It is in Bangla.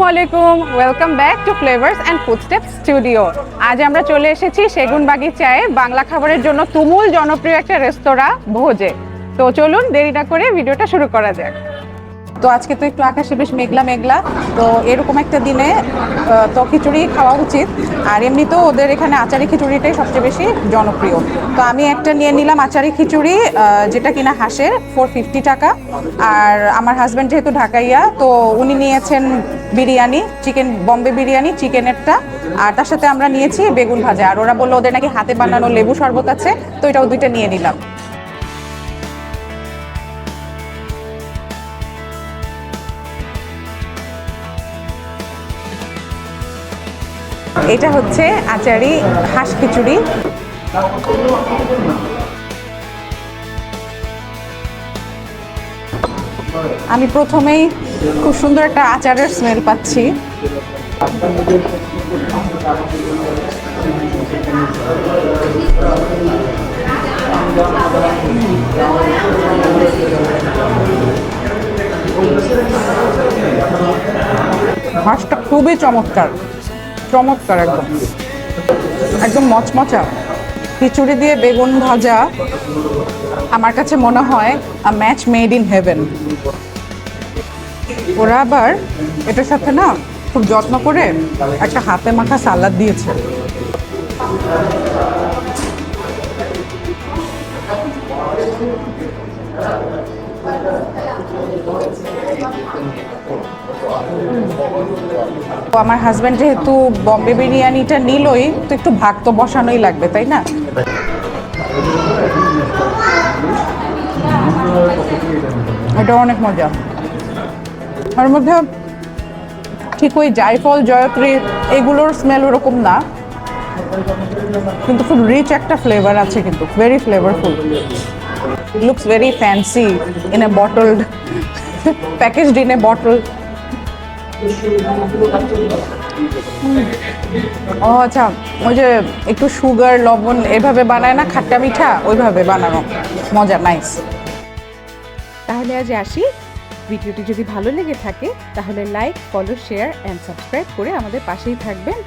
আসসালামু আলাইকুম, welcome back to Flavours and Foodsteps studio. আজ আমরা চলে এসেছি সেগুনবাগিচায় বাংলা খাবারের জন্য তুমুল জনপ্রিয় একটা রেস্তোরাঁ ভোজে। তো চলুন দেরি না করে ভিডিওটা শুরু করা যাক। তো আজকে তো একটু আকাশে বেশ মেঘলা মেঘলা, তো এরকম একটা দিনে তো খিচুড়ি খাওয়া উচিত। আর এমনিতেও ওদের এখানে আচারি খিচুড়িটাই সবচেয়ে বেশি জনপ্রিয়। তো আমি একটা নিয়ে নিলাম আচারি খিচুড়ি, যেটা কিনা হাঁসের, 450 টাকা। আর আমার হাজব্যান্ড যেহেতু ঢাকাইয়া, তো উনি নিয়েছেন বিরিয়ানি, চিকেন বম্বে বিরিয়ানি চিকেনেরটা। আর তার সাথে আমরা নিয়েছি বেগুন ভাজা। আর ওরা বললো ওদের নাকি হাতে বানানো লেবু শরবত আছে, তো এটাও দুইটা নিয়ে নিলাম। এটা হচ্ছে আচারি হাঁস খিচুড়ি। আমি প্রথমেই খুব সুন্দর একটা আচারের স্মেল পাচ্ছি। হাঁসটা খুবই চমৎকার, চমৎকার, একদম একদম মচমচা। খিচুড়ি দিয়ে বেগুন ভাজা আমার কাছে মনে হয় আ ম্যাচ মেড ইন হেভেন। ওরা আবার এটার সাথে না খুব যত্ন করে একটা হাতে মাখা সালাদ দিয়েছে। আমার হাজব্যান্ড যেহেতু বম্বে বিরিয়ানিটা নিলই, তো একটু ভাগ তো বসানোই লাগবে, তাই না? এটা অনেক মজা। এর মধ্যে ঠিক ওই জায়ফল জয়ত্রী এগুলোর স্মেল ওরকম না, কিন্তু খুব রিচ একটা ফ্লেভার আছে, কিন্তু very flavourful. Looks very fancy in a bottled, packaged in a bottle. ও আচ্ছা, ওই যে একটু সুগার লবণ এভাবে বানায় না, খাট্টা মিঠা, ওইভাবে বানানো, মজা, নাইস। তাহলে আজ আসি। ভিডিওটি যদি ভালো লেগে থাকে তাহলে like, follow, share and subscribe করে আমাদের পাশেই থাকবেন।